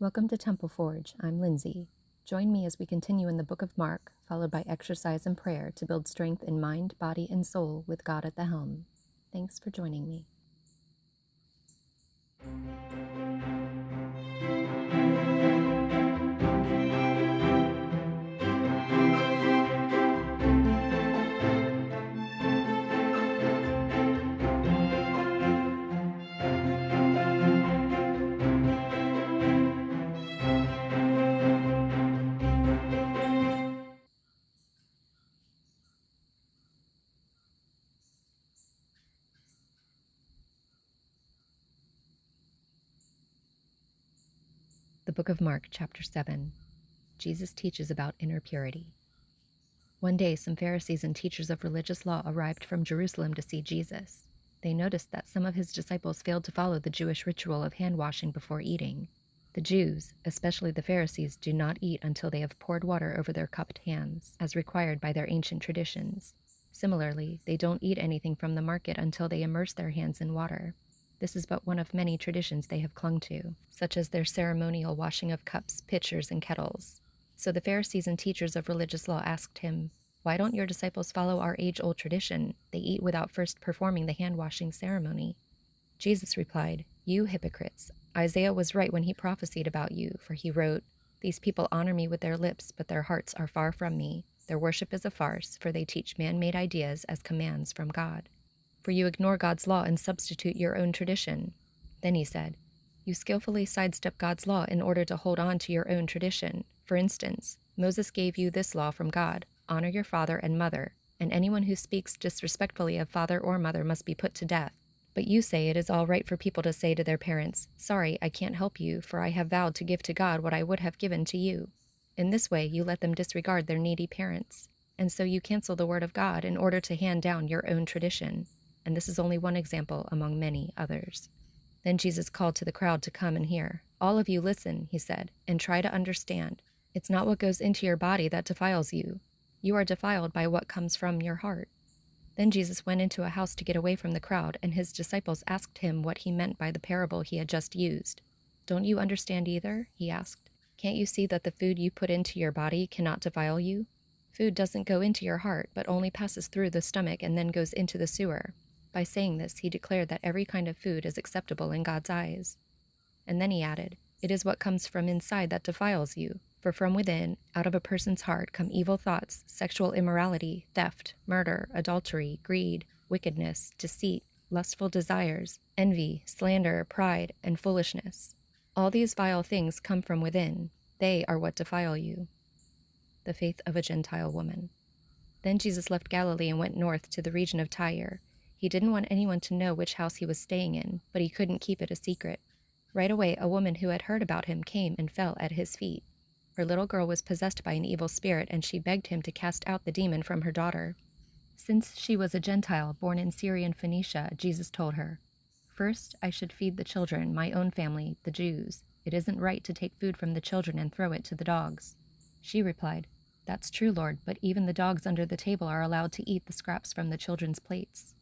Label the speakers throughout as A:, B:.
A: Welcome to Temple Forge. I'm Lindsay. Join me as we continue in the Book of Mark, followed by exercise and prayer to build strength in mind, body, and soul with God at the helm. Thanks for joining me. The Book of Mark, Chapter 7. Jesus teaches about inner purity. One day, some Pharisees and teachers of religious law arrived from Jerusalem to see Jesus. They noticed that some of his disciples failed to follow the Jewish ritual of hand-washing before eating. The Jews, especially the Pharisees, do not eat until they have poured water over their cupped hands, as required by their ancient traditions. Similarly, they don't eat anything from the market until they immerse their hands in water. This is but one of many traditions they have clung to, such as their ceremonial washing of cups, pitchers, and kettles. So the Pharisees and teachers of religious law asked him, "Why don't your disciples follow our age-old tradition? They eat without first performing the hand-washing ceremony." Jesus replied, "You hypocrites! Isaiah was right when he prophesied about you, for he wrote, 'These people honor me with their lips, but their hearts are far from me. Their worship is a farce, for they teach man-made ideas as commands from God.' For you ignore God's law and substitute your own tradition." Then he said, "You skillfully sidestep God's law in order to hold on to your own tradition. For instance, Moses gave you this law from God: honor your father and mother, and anyone who speaks disrespectfully of father or mother must be put to death. But you say it is all right for people to say to their parents, 'Sorry, I can't help you, for I have vowed to give to God what I would have given to you.' In this way, you let them disregard their needy parents, and so you cancel the word of God in order to hand down your own tradition. And this is only one example among many others." Then Jesus called to the crowd to come and hear. "All of you listen," he said, "and try to understand. It's not what goes into your body that defiles you. You are defiled by what comes from your heart." Then Jesus went into a house to get away from the crowd, and his disciples asked him what he meant by the parable he had just used. "Don't you understand either?" he asked. "Can't you see that the food you put into your body cannot defile you? Food doesn't go into your heart, but only passes through the stomach and then goes into the sewer." By saying this, he declared that every kind of food is acceptable in God's eyes. And then he added, "It is what comes from inside that defiles you. For from within, out of a person's heart, come evil thoughts, sexual immorality, theft, murder, adultery, greed, wickedness, deceit, lustful desires, envy, slander, pride, and foolishness. All these vile things come from within. They are what defile you." The faith of a Gentile woman. Then Jesus left Galilee and went north to the region of Tyre. He didn't want anyone to know which house he was staying in, but he couldn't keep it a secret. Right away, a woman who had heard about him came and fell at his feet. Her little girl was possessed by an evil spirit, and she begged him to cast out the demon from her daughter. Since she was a Gentile born in Syrian Phoenicia, Jesus told her, "First, I should feed the children, my own family, the Jews. It isn't right to take food from the children and throw it to the dogs." She replied, "That's true, Lord, but even the dogs under the table are allowed to eat the scraps from the children's plates."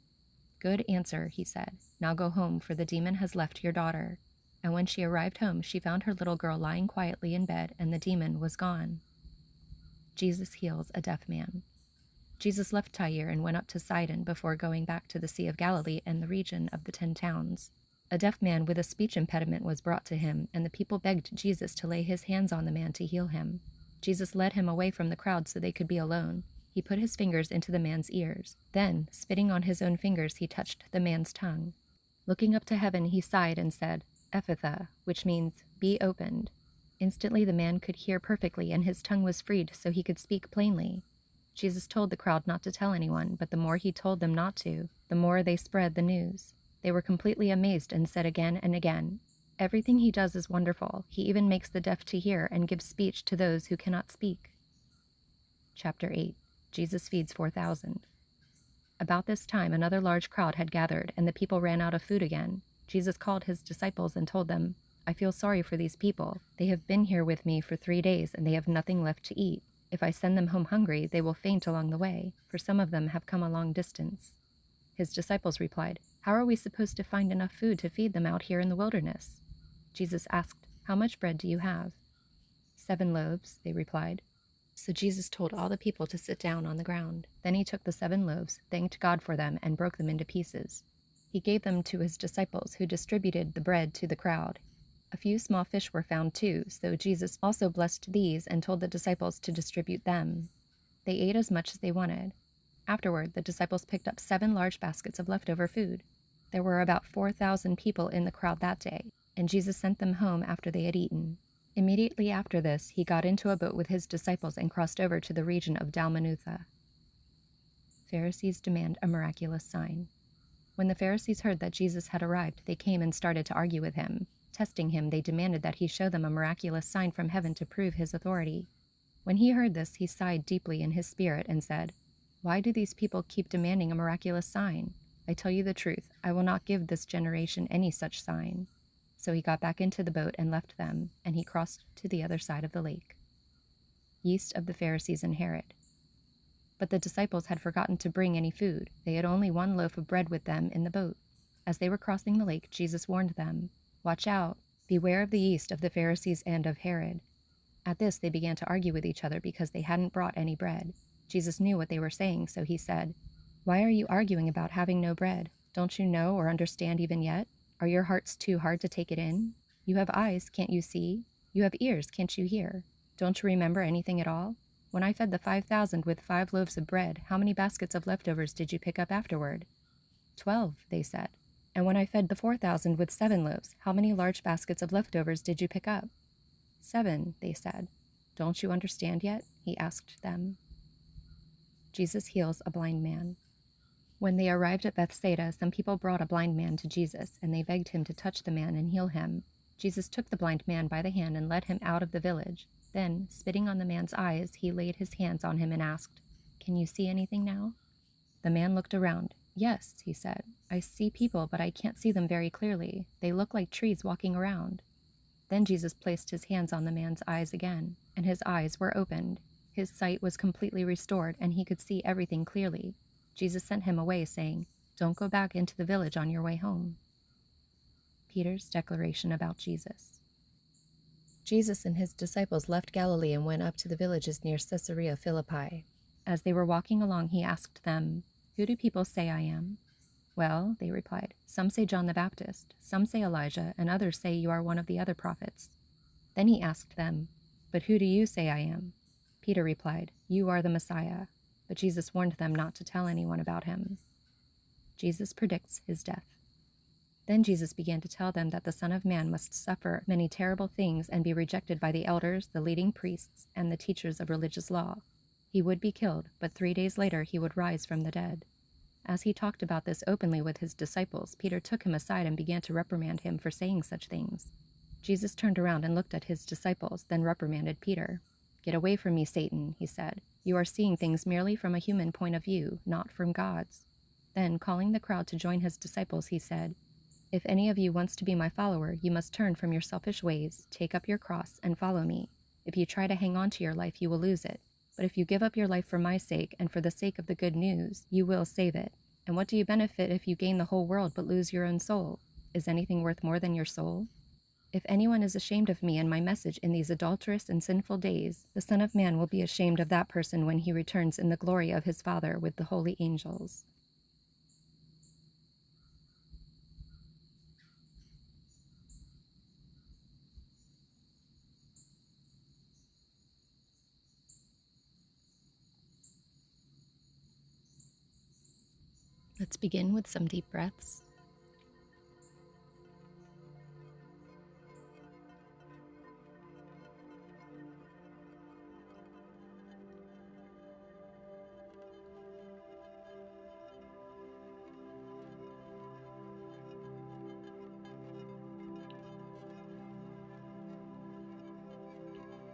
A: "Good answer," he said. "Now go home, for the demon has left your daughter." And when she arrived home, she found her little girl lying quietly in bed, and the demon was gone. Jesus heals a deaf man. Jesus left Tyre and went up to Sidon before going back to the Sea of Galilee and the region of the 10 towns. A deaf man with a speech impediment was brought to him, and the people begged Jesus to lay his hands on the man to heal him. Jesus led him away from the crowd so they could be alone. He put his fingers into the man's ears. Then, spitting on his own fingers, he touched the man's tongue. Looking up to heaven, he sighed and said, "Ephphatha," which means, "be opened." Instantly the man could hear perfectly, and his tongue was freed so he could speak plainly. Jesus told the crowd not to tell anyone, but the more he told them not to, the more they spread the news. They were completely amazed and said again and again, "Everything he does is wonderful. He even makes the deaf to hear and gives speech to those who cannot speak." Chapter 8. Jesus feeds 4,000. About this time, another large crowd had gathered, and the people ran out of food again. Jesus called his disciples and told them, "I feel sorry for these people. They have been here with me for 3 days, and they have nothing left to eat. If I send them home hungry, they will faint along the way, for some of them have come a long distance." His disciples replied, "How are we supposed to find enough food to feed them out here in the wilderness?" Jesus asked, "How much bread do you have?" "7 loaves," they replied. So Jesus told all the people to sit down on the ground. Then he took the 7 loaves, thanked God for them, and broke them into pieces. He gave them to his disciples, who distributed the bread to the crowd. A few small fish were found too, so Jesus also blessed these and told the disciples to distribute them. They ate as much as they wanted. Afterward, the disciples picked up 7 large baskets of leftover food. There were about 4,000 people in the crowd that day, and Jesus sent them home after they had eaten. Immediately after this, he got into a boat with his disciples and crossed over to the region of Dalmanutha. Pharisees demand a miraculous sign. When the Pharisees heard that Jesus had arrived, they came and started to argue with him. Testing him, they demanded that he show them a miraculous sign from heaven to prove his authority. When he heard this, he sighed deeply in his spirit and said, "Why do these people keep demanding a miraculous sign? I tell you the truth, I will not give this generation any such sign." So he got back into the boat and left them, and he crossed to the other side of the lake. Yeast of the Pharisees and Herod. But the disciples had forgotten to bring any food. They had only 1 loaf of bread with them in the boat. As they were crossing the lake, Jesus warned them, "Watch out, beware of the yeast of the Pharisees and of Herod." At this, they began to argue with each other because they hadn't brought any bread. Jesus knew what they were saying, so he said, "Why are you arguing about having no bread? Don't you know or understand even yet? Are your hearts too hard to take it in? You have eyes, can't you see? You have ears, can't you hear? Don't you remember anything at all? When I fed the 5,000 with 5 loaves of bread, how many baskets of leftovers did you pick up afterward?" 12, they said. "And when I fed the 4,000 with 7 loaves, how many large baskets of leftovers did you pick up?" 7, they said. "Don't you understand yet?" he asked them. Jesus heals a blind man. When they arrived at Bethsaida, some people brought a blind man to Jesus, and they begged him to touch the man and heal him. Jesus took the blind man by the hand and led him out of the village. Then, spitting on the man's eyes, he laid his hands on him and asked, "Can you see anything now?" The man looked around. "Yes," he said. "I see people, but I can't see them very clearly. They look like trees walking around." Then Jesus placed his hands on the man's eyes again, and his eyes were opened. His sight was completely restored, and he could see everything clearly. Jesus sent him away, saying, "Don't go back into the village on your way home." Peter's declaration about Jesus. Jesus and his disciples left Galilee and went up to the villages near Caesarea Philippi. As they were walking along, he asked them, "Who do people say I am?" "Well," they replied, "some say John the Baptist, some say Elijah, and others say you are one of the other prophets." Then he asked them, "But who do you say I am?" Peter replied, "You are the Messiah." But Jesus warned them not to tell anyone about him. Jesus predicts his death. Then Jesus began to tell them that the Son of Man must suffer many terrible things and be rejected by the elders, the leading priests, and the teachers of religious law. He would be killed, but 3 days later he would rise from the dead. As he talked about this openly with his disciples, Peter took him aside and began to reprimand him for saying such things. Jesus turned around and looked at his disciples, then reprimanded Peter. "Get away from me, Satan," he said. "You are seeing things merely from a human point of view, not from God's." Then, calling the crowd to join his disciples, he said, "If any of you wants to be my follower, you must turn from your selfish ways, take up your cross, and follow me. If you try to hang on to your life, you will lose it. But if you give up your life for my sake and for the sake of the good news, you will save it. And what do you benefit if you gain the whole world but lose your own soul? Is anything worth more than your soul? If anyone is ashamed of me and my message in these adulterous and sinful days, the Son of Man will be ashamed of that person when he returns in the glory of his Father with the holy angels." Let's begin with some deep breaths.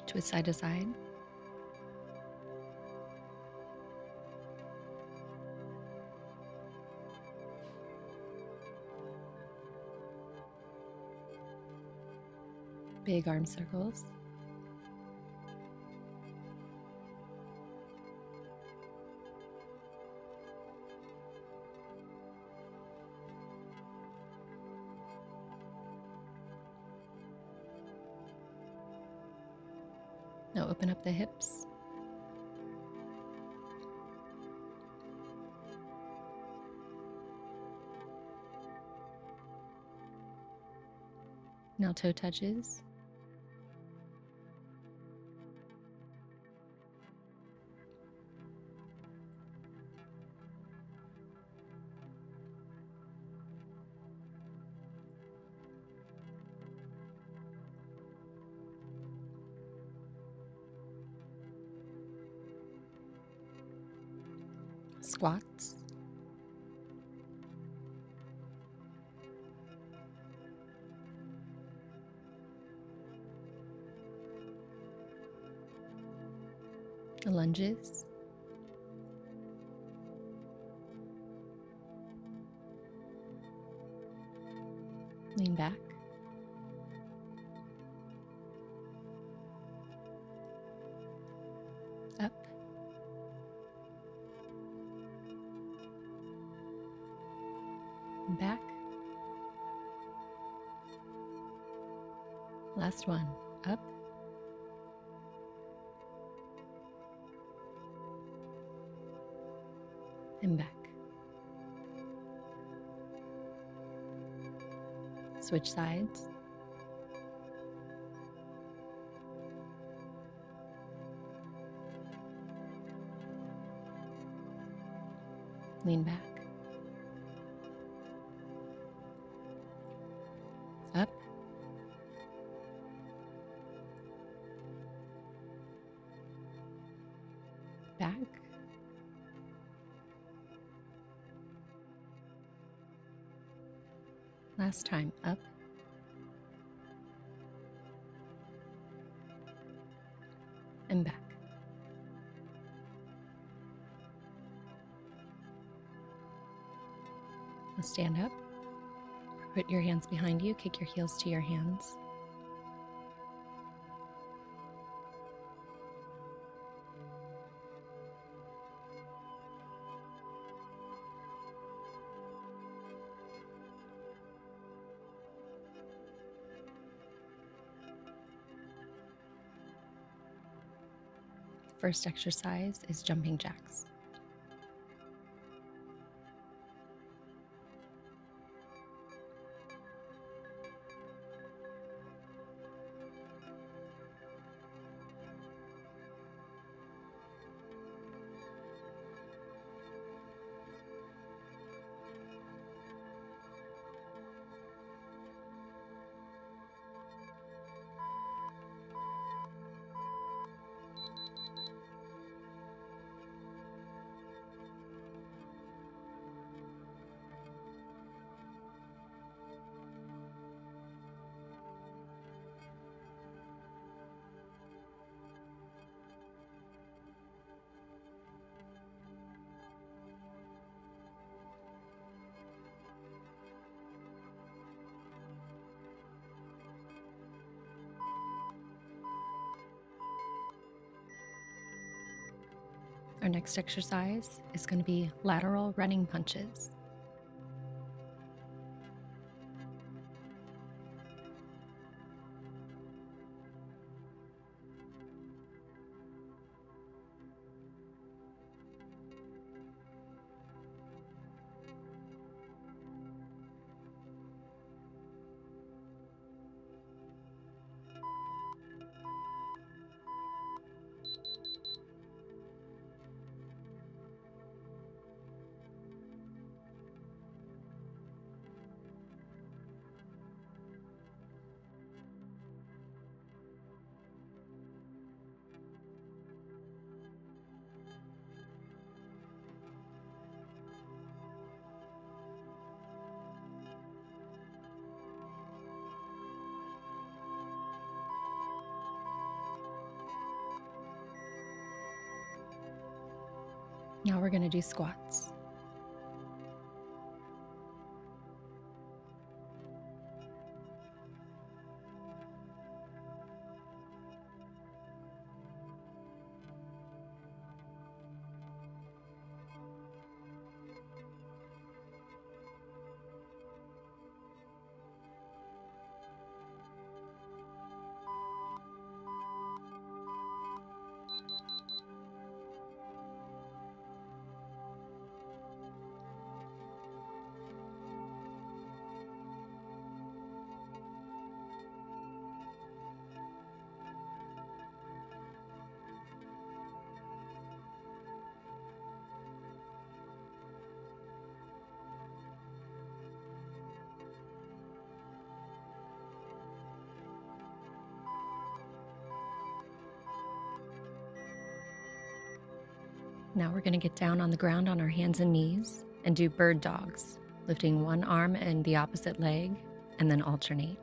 A: Twist side to side. Big arm circles. Now open up the hips. Now toe touches. Squats. Lunges. Lean back. Up. Back. Last one. Up. And back. Switch sides. Lean back. Up. Back. Last time. Up. And back. Now stand up. Put your hands behind you. Kick your heels to your hands. First exercise is jumping jacks. Our next exercise is going to be lateral running punches. Now we're going to do squats. Now we're going to get down on the ground on our hands and knees and do bird dogs, lifting one arm and the opposite leg, and then alternate.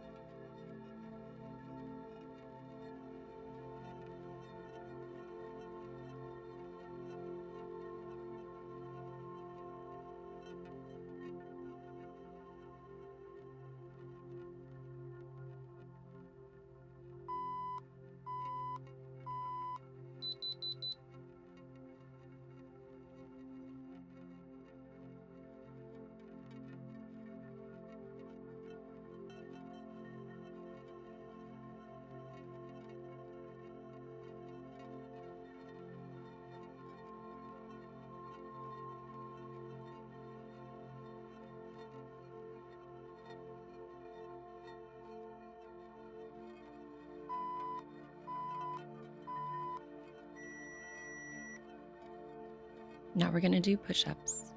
A: Now we're going to do push-ups.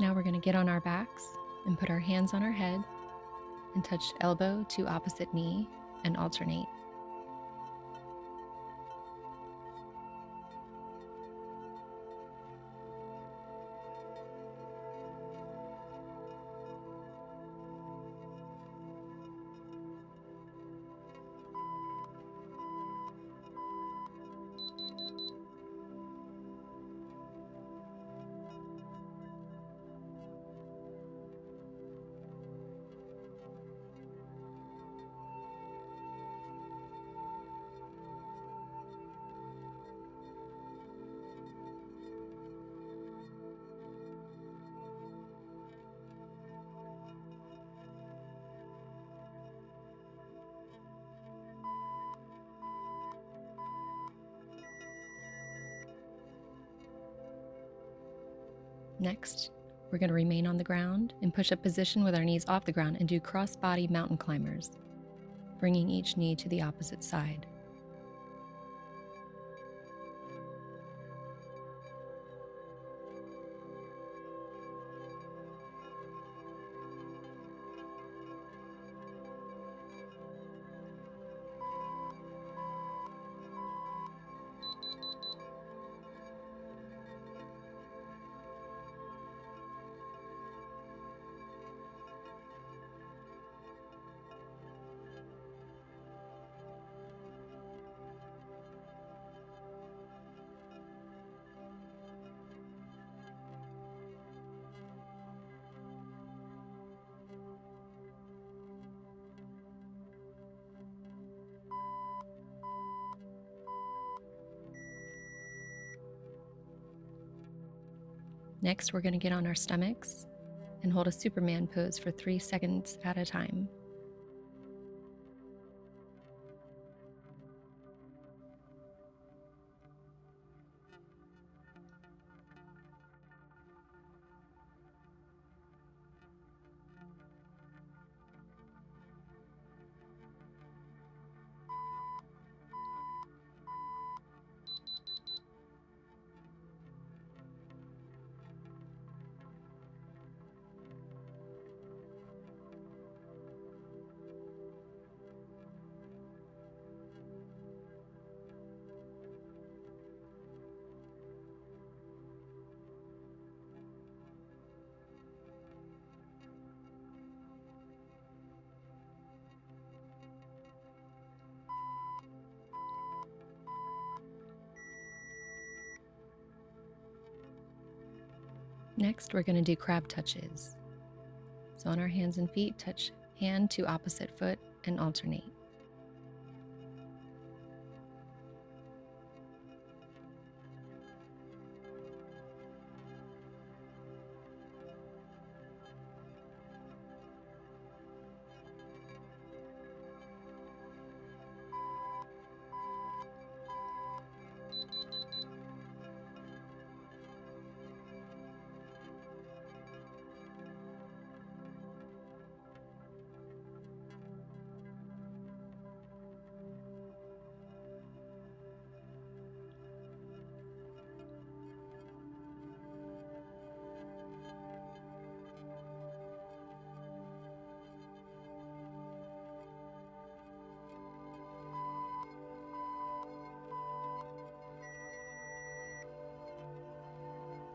A: Now we're going to get on our backs and put our hands on our head and touch elbow to opposite knee and alternate. Next, we're going to remain on the ground in push-up position with our knees off the ground and do cross-body mountain climbers, bringing each knee to the opposite side. Next, we're going to get on our stomachs and hold a Superman pose for 3 seconds at a time. Next, we're going to do crab touches. So on our hands and feet, touch hand to opposite foot and alternate.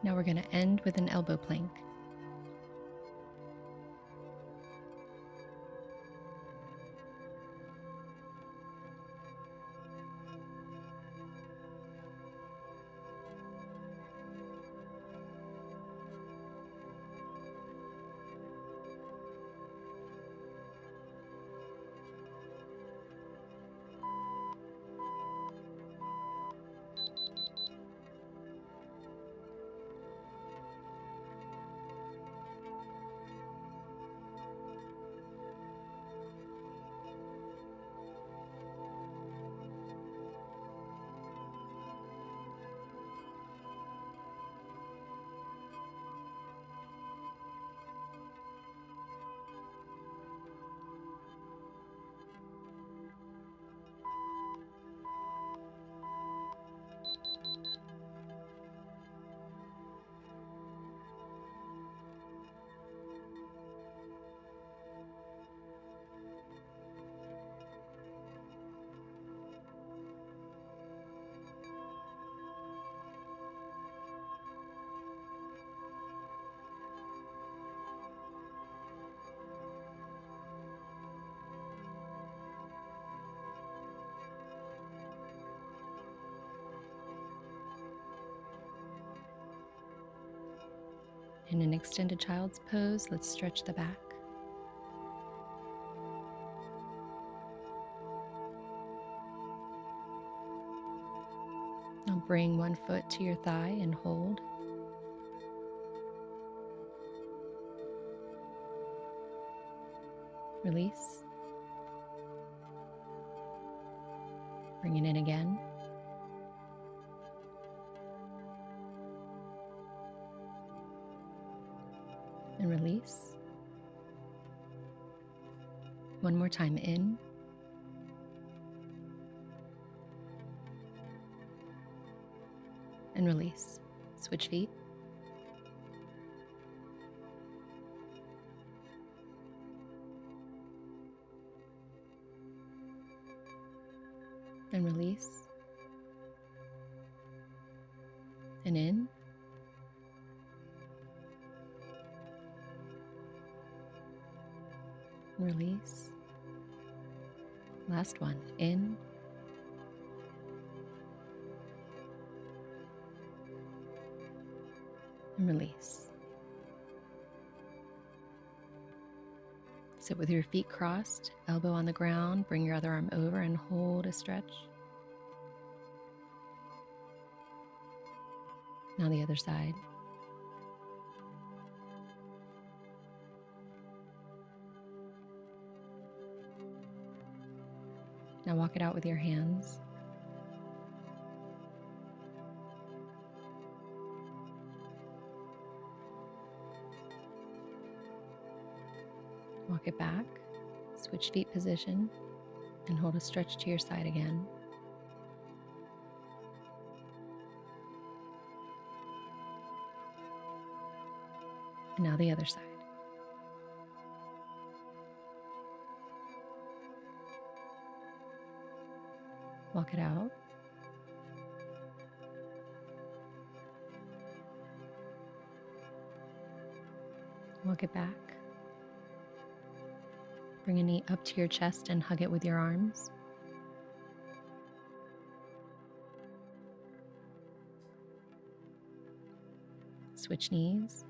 A: Now we're going to end with an elbow plank. In an extended child's pose, let's stretch the back. Now bring one foot to your thigh and hold. Release. Bring it in again. And release. One more time, in. And release. Switch feet. And release. And in. Release. Last one, in. And release. Sit with your feet crossed, elbow on the ground, bring your other arm over and hold a stretch. Now the other side. Now walk it out with your hands. Walk it back, switch feet position, and hold a stretch to your side again. And now the other side. Walk it out. Walk it back. Bring a knee up to your chest and hug it with your arms. Switch knees.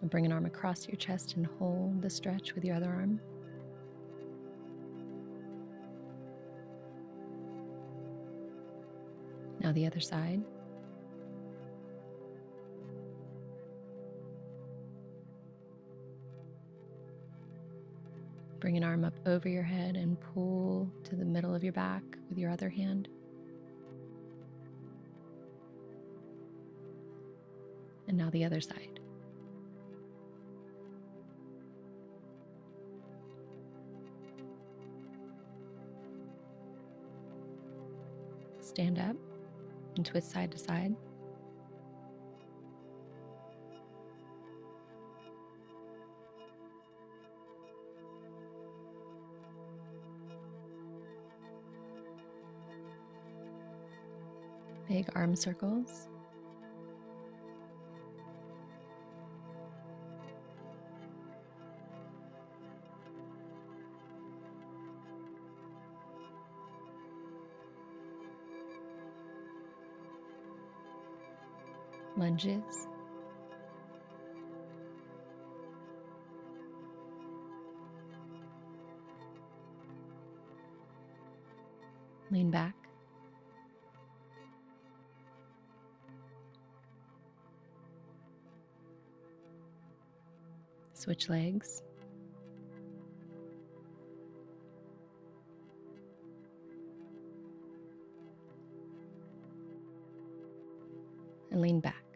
A: And bring an arm across your chest and hold the stretch with your other arm. Now the other side. Bring an arm up over your head and pull to the middle of your back with your other hand. And now the other side. Stand up and twist side to side. Big arm circles. Lunges. Lean back. Switch legs. And lean back.